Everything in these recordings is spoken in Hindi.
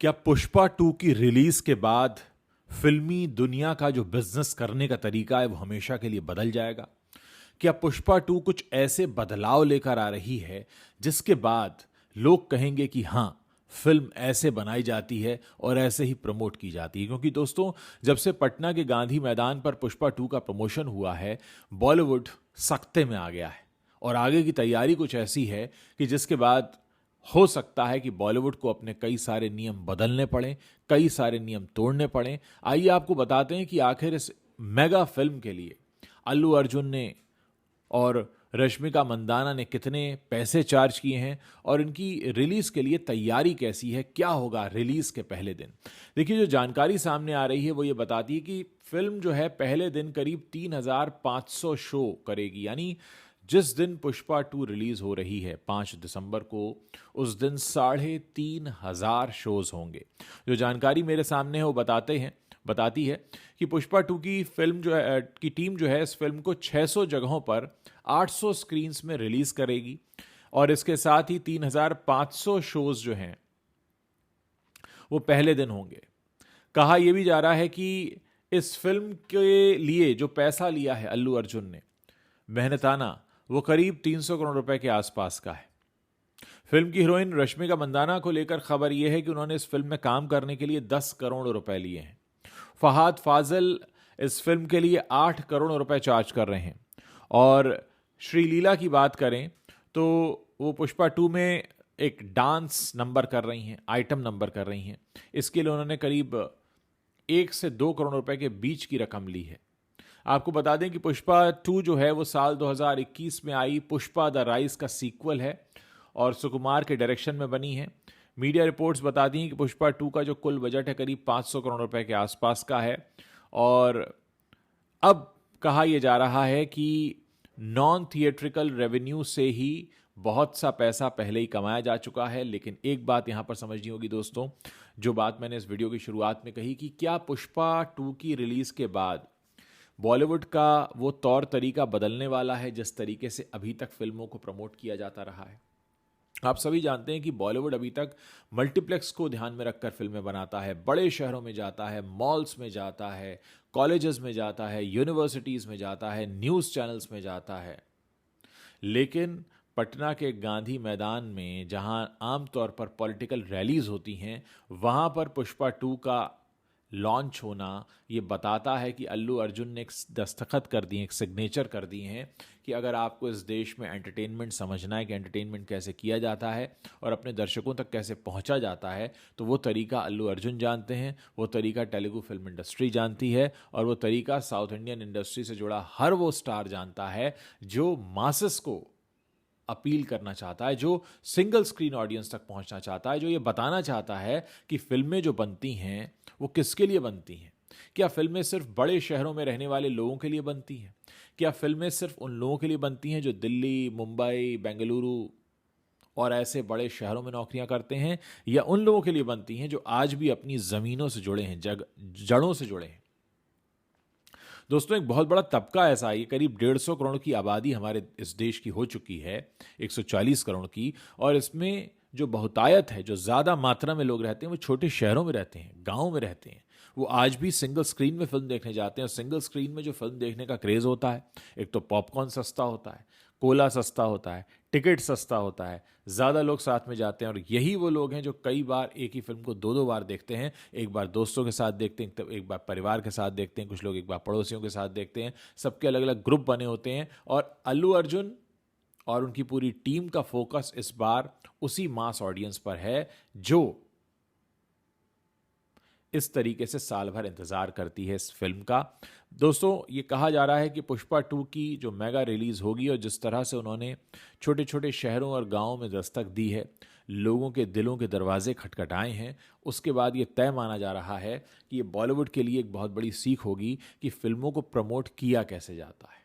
क्या पुष्पा 2 की रिलीज के बाद फिल्मी दुनिया का जो बिजनेस करने का तरीका है वो हमेशा के लिए बदल जाएगा? क्या पुष्पा 2 कुछ ऐसे बदलाव लेकर आ रही है जिसके बाद लोग कहेंगे कि हां, फिल्म ऐसे बनाई जाती है और ऐसे ही प्रमोट की जाती है? क्योंकि दोस्तों, जब से पटना के गांधी मैदान पर पुष्पा 2 का प्रमोशन हुआ है, बॉलीवुड सख्ते में आ गया है और आगे की तैयारी कुछ ऐसी है कि जिसके बाद हो सकता है कि बॉलीवुड को अपने कई सारे नियम बदलने पड़े, कई सारे नियम तोड़ने पड़े। आइए आपको बताते हैं कि आखिर इस मेगा फिल्म के लिए अल्लू अर्जुन ने और रश्मिका मंदाना ने कितने पैसे चार्ज किए हैं और इनकी रिलीज के लिए तैयारी कैसी है, क्या होगा रिलीज के पहले दिन। देखिए, जो जानकारी सामने आ रही है वो ये बताती है कि फिल्म जो है पहले दिन करीब 3,500 शो करेगी। यानी जिस दिन पुष्पा 2 रिलीज हो रही है 5 दिसंबर को, उस दिन 3,500 शोज होंगे। जो जानकारी मेरे सामने है वो बताती है कि पुष्पा 2 की फिल्म जो है की टीम जो है इस फिल्म को 600 जगहों पर 800 स्क्रीन्स में रिलीज करेगी और इसके साथ ही 3,500 शोज जो हैं वो पहले दिन होंगे। कहा यह भी जा रहा है कि इस फिल्म के लिए जो पैसा लिया है अल्लू अर्जुन ने, मेहनताना, वो करीब 300 करोड़ रुपए के आसपास का है। फिल्म की हीरोइन रश्मिका मंदाना को लेकर खबर यह है कि उन्होंने इस फिल्म में काम करने के लिए 10 करोड़ रुपए लिए हैं। फहाद फाजिल इस फिल्म के लिए 8 करोड़ रुपए चार्ज कर रहे हैं। और श्रीलीला की बात करें तो वो पुष्पा 2 में एक डांस नंबर कर रही हैं, आइटम नंबर कर रही हैं। इसके लिए उन्होंने करीब 1 से 2 करोड़ रुपए के बीच की रकम ली है। आपको बता दें कि पुष्पा 2 जो है वो साल 2021 में आई पुष्पा द राइज का सीक्वल है और सुकुमार के डायरेक्शन में बनी है। मीडिया रिपोर्ट्स बताती हैं कि पुष्पा 2 का जो कुल बजट है करीब 500 करोड़ रुपए के आसपास का है और अब कहा यह जा रहा है कि नॉन थिएट्रिकल रेवेन्यू से ही बहुत सा पैसा पहले ही कमाया जा चुका है। लेकिन एक बात यहां पर समझनी होगी दोस्तों, जो बात मैंने इस वीडियो की शुरुआत में कही कि क्या पुष्पा 2 की रिलीज के बाद बॉलीवुड का वो तौर तरीका बदलने वाला है जिस तरीके से अभी तक फिल्मों को प्रमोट किया जाता रहा है। आप सभी जानते हैं कि बॉलीवुड अभी तक मल्टीप्लेक्स को ध्यान में रखकर फिल्में बनाता है, बड़े शहरों में जाता है, मॉल्स में जाता है, कॉलेजेस में जाता है, यूनिवर्सिटीज़ में जाता है, न्यूज़ चैनल्स में जाता है। लेकिन पटना के गांधी मैदान में जहां आमतौर पर पॉलिटिकल रैलीज होती हैं, वहां पर पुष्पा 2 का लॉन्च होना ये बताता है कि अल्लू अर्जुन ने एक दस्तखत कर दिए, एक सिग्नेचर कर दिए हैं कि अगर आपको इस देश में एंटरटेनमेंट समझना है कि एंटरटेनमेंट कैसे किया जाता है और अपने दर्शकों तक कैसे पहुंचा जाता है, तो वो तरीका अल्लू अर्जुन जानते हैं, वो तरीका तेलुगु फिल्म इंडस्ट्री जानती है और वो तरीका साउथ इंडियन इंडस्ट्री से जुड़ा हर वो स्टार जानता है जो मासेस को अपील करना चाहता है, जो सिंगल स्क्रीन ऑडियंस तक पहुंचना चाहता है, जो ये बताना चाहता है कि फिल्में जो बनती हैं वो किसके लिए बनती हैं। क्या फिल्में सिर्फ बड़े शहरों में रहने वाले लोगों के लिए बनती हैं? क्या फिल्में सिर्फ उन लोगों के लिए बनती हैं जो दिल्ली, मुंबई, बेंगलुरु और ऐसे बड़े शहरों में नौकरियां करते हैं, या उन लोगों के लिए बनती हैं जो आज भी अपनी जमीनों से जुड़े हैं, जड़ों से जुड़े हैं? दोस्तों, एक बहुत बड़ा तबका ऐसा है, करीब 150 करोड़ की आबादी हमारे इस देश की हो चुकी है, 140 करोड़ की, और इसमें जो बहुतायत है, जो ज़्यादा मात्रा में लोग रहते हैं वो छोटे शहरों में रहते हैं, गाँव में रहते हैं। वो आज भी सिंगल स्क्रीन में फिल्म देखने जाते हैं और सिंगल स्क्रीन में जो फिल्म देखने का क्रेज़ होता है, एक तो पॉपकॉर्न सस्ता होता है, कोला सस्ता होता है, टिकट सस्ता होता है, ज़्यादा लोग साथ में जाते हैं और यही वो लोग हैं जो कई बार एक ही फिल्म को दो दो बार देखते हैं। एक बार दोस्तों के साथ देखते हैं, एक बार परिवार के साथ देखते हैं, कुछ लोग एक बार पड़ोसियों के साथ देखते हैं। सबके अलग अलग ग्रुप बने होते हैं और अल्लू अर्जुन और उनकी पूरी टीम का फोकस इस बार उसी मास ऑडियंस पर है जो इस तरीके से साल भर इंतजार करती है इस फिल्म का। दोस्तों, ये कहा जा रहा है कि पुष्पा 2 की जो मेगा रिलीज होगी और जिस तरह से उन्होंने छोटे छोटे शहरों और गांवों में दस्तक दी है, लोगों के दिलों के दरवाजे खटखटाए हैं, उसके बाद ये तय माना जा रहा है कि ये बॉलीवुड के लिए एक बहुत बड़ी सीख होगी कि फिल्मों को प्रमोट किया कैसे जाता है।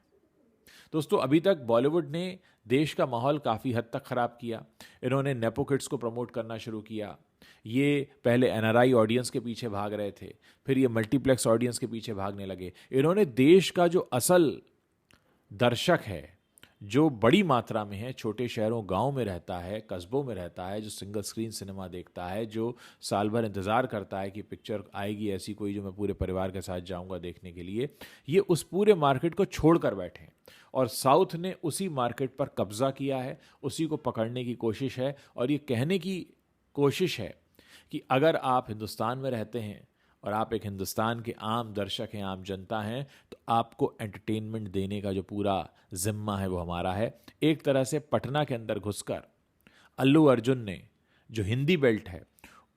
दोस्तों, अभी तक बॉलीवुड ने देश का माहौल काफ़ी हद तक ख़राब किया। इन्होंने नेपो किड्स को प्रमोट करना शुरू किया। ये पहले एनआरआई ऑडियंस के पीछे भाग रहे थे, फिर ये मल्टीप्लेक्स ऑडियंस के पीछे भागने लगे। इन्होंने देश का जो असल दर्शक है, जो बड़ी मात्रा में है, छोटे शहरों गांव में रहता है, कस्बों में रहता है, जो सिंगल स्क्रीन सिनेमा देखता है, जो साल भर इंतज़ार करता है कि पिक्चर आएगी ऐसी कोई जो मैं पूरे परिवार के साथ जाऊंगा देखने के लिए, ये उस पूरे मार्केट को छोड़ कर बैठे हैं। और साउथ ने उसी मार्केट पर कब्जा किया है, उसी को पकड़ने की कोशिश है और ये कहने की कोशिश है कि अगर आप हिंदुस्तान में रहते हैं और आप एक हिंदुस्तान के आम दर्शक हैं, आम जनता हैं, तो आपको एंटरटेनमेंट देने का जो पूरा जिम्मा है वो हमारा है। एक तरह से पटना के अंदर घुसकर अल्लू अर्जुन ने जो हिंदी बेल्ट है,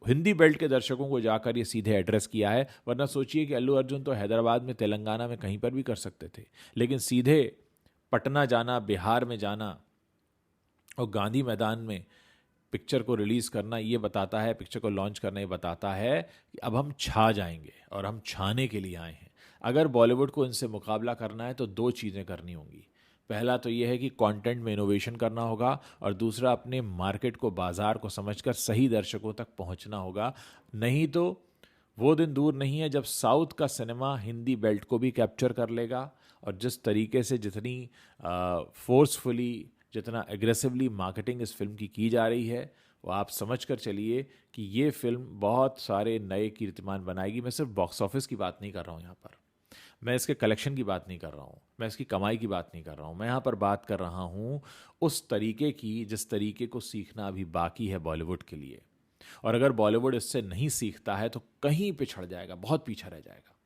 हिंदी बेल्ट के दर्शकों को जाकर ये सीधे एड्रेस किया है। वरना सोचिए कि अल्लू अर्जुन तो हैदराबाद में, तेलंगाना में कहीं पर भी कर सकते थे, लेकिन सीधे पटना जाना, बिहार में जाना और गांधी मैदान में पिक्चर को रिलीज़ करना, ये बताता है, पिक्चर को लॉन्च करना ये बताता है कि अब हम छा जाएंगे और हम छाने के लिए आए हैं। अगर बॉलीवुड को इनसे मुकाबला करना है तो दो चीज़ें करनी होंगी। पहला तो ये है कि कंटेंट में इनोवेशन करना होगा और दूसरा अपने मार्केट को, बाजार को समझकर सही दर्शकों तक पहुंचना होगा। नहीं तो वो दिन दूर नहीं है जब साउथ का सिनेमा हिंदी बेल्ट को भी कैप्चर कर लेगा और जिस तरीके से, जितनी फोर्सफुली, जितना एग्रेसिवली मार्केटिंग इस फिल्म की जा रही है, वो आप समझ कर चलिए कि ये फिल्म बहुत सारे नए कीर्तिमान बनाएगी। मैं सिर्फ बॉक्स ऑफिस की बात नहीं कर रहा हूँ यहाँ पर, मैं इसके कलेक्शन की बात नहीं कर रहा हूँ, मैं इसकी कमाई की बात नहीं कर रहा हूँ, मैं यहाँ पर बात कर रहा हूँ उस तरीके की जिस तरीके को सीखना अभी बाकी है बॉलीवुड के लिए। और अगर बॉलीवुड इससे नहीं सीखता है तो कहीं पिछड़ जाएगा, बहुत पीछे रह जाएगा।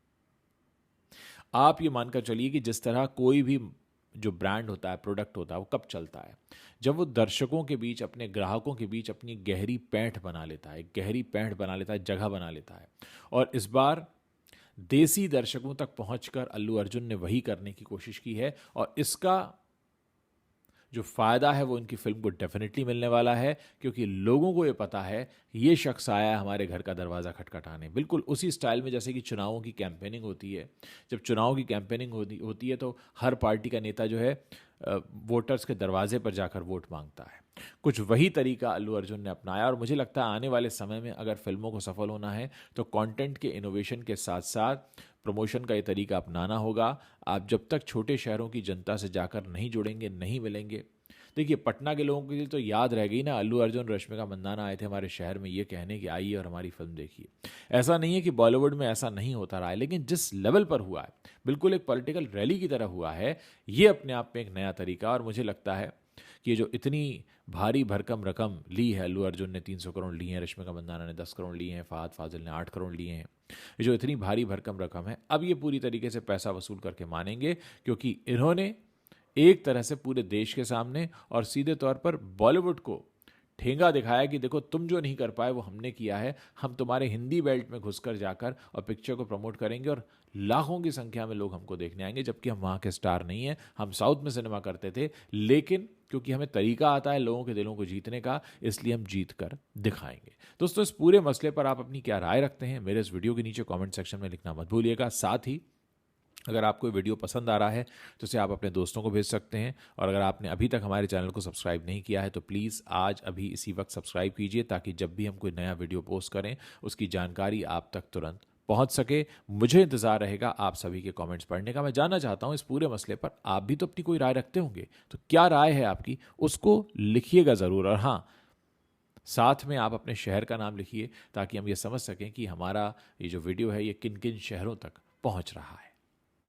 आप ये मानकर चलिए कि जिस तरह कोई भी जो ब्रांड होता है, प्रोडक्ट होता है, वो कब चलता है? जब वो दर्शकों के बीच, अपने ग्राहकों के बीच अपनी गहरी पैठ बना लेता है, गहरी पैठ बना लेता है, जगह बना लेता है। और इस बार देसी दर्शकों तक पहुंचकर अल्लू अर्जुन ने वही करने की कोशिश की है और इसका जो फ़ायदा है वो इनकी फिल्म को डेफिनेटली मिलने वाला है, क्योंकि लोगों को ये पता है कि ये शख्स आया है हमारे घर का दरवाज़ा खटखटाने। बिल्कुल उसी स्टाइल में जैसे कि चुनावों की कैंपेनिंग होती है। जब चुनाव की कैंपेनिंग होती है तो हर पार्टी का नेता जो है वोटर्स के दरवाजे पर जाकर वोट मांगता है। कुछ वही तरीका अल्लू अर्जुन ने अपनाया और मुझे लगता है आने वाले समय में अगर फिल्मों को सफल होना है तो कंटेंट के इनोवेशन के साथ साथ प्रमोशन का ये तरीका अपनाना होगा। आप जब तक छोटे शहरों की जनता से जाकर नहीं जुड़ेंगे, नहीं मिलेंगे। देखिए, पटना के लोगों के लिए तो याद रह गई ना, अल्लू अर्जुन, रश्मिका मंदाना आए थे हमारे शहर में ये कहने कि आइए और हमारी फिल्म देखिए। ऐसा नहीं है कि बॉलीवुड में ऐसा नहीं होता रहा है, लेकिन जिस लेवल पर हुआ है, बिल्कुल एक पॉलिटिकल रैली की तरह हुआ है, ये अपने आप में एक नया तरीका। और मुझे लगता है कि ये जो इतनी भारी भरकम रकम ली है, अल्लू अर्जुन ने 300 करोड़ लिए हैं, रश्मिका मंदाना ने 10 करोड़ लिए हैं, फहद फाजिल ने 8 करोड़ लिए हैं, ये जो इतनी भारी भरकम रकम है, अब ये पूरी तरीके से पैसा वसूल करके मानेंगे, क्योंकि इन्होंने एक तरह से पूरे देश के सामने और सीधे तौर पर बॉलीवुड को ठेंगा दिखाया कि देखो, तुम जो नहीं कर पाए वो हमने किया है। हम तुम्हारे हिंदी बेल्ट में घुसकर जाकर और पिक्चर को प्रमोट करेंगे और लाखों की संख्या में लोग हमको देखने आएंगे, जबकि हम वहाँ के स्टार नहीं हैं। हम साउथ में सिनेमा करते थे, लेकिन क्योंकि हमें तरीका आता है लोगों के दिलों को जीतने का, इसलिए हम जीत कर दिखाएंगे। दोस्तों, इस पूरे मसले पर आप अपनी क्या राय रखते हैं, मेरे इस वीडियो के नीचे कमेंट सेक्शन में लिखना मत भूलिएगा। साथ ही अगर आपको वीडियो पसंद आ रहा है तो इसे आप अपने दोस्तों को भेज सकते हैं, और अगर आपने अभी तक हमारे चैनल को सब्सक्राइब नहीं किया है तो प्लीज़ आज अभी इसी वक्त सब्सक्राइब कीजिए, ताकि जब भी हम कोई नया वीडियो पोस्ट करें उसकी जानकारी आप तक तुरंत पहुंच सके। मुझे इंतज़ार रहेगा आप सभी के कमेंट्स पढ़ने का। मैं जानना चाहता हूं इस पूरे मसले पर आप भी तो अपनी कोई राय रखते होंगे, तो क्या राय है आपकी, उसको लिखिएगा ज़रूर। और हाँ, साथ में आप अपने शहर का नाम लिखिए, ताकि हम ये समझ सकें कि हमारा ये जो वीडियो है ये किन किन शहरों तक पहुंच रहा है।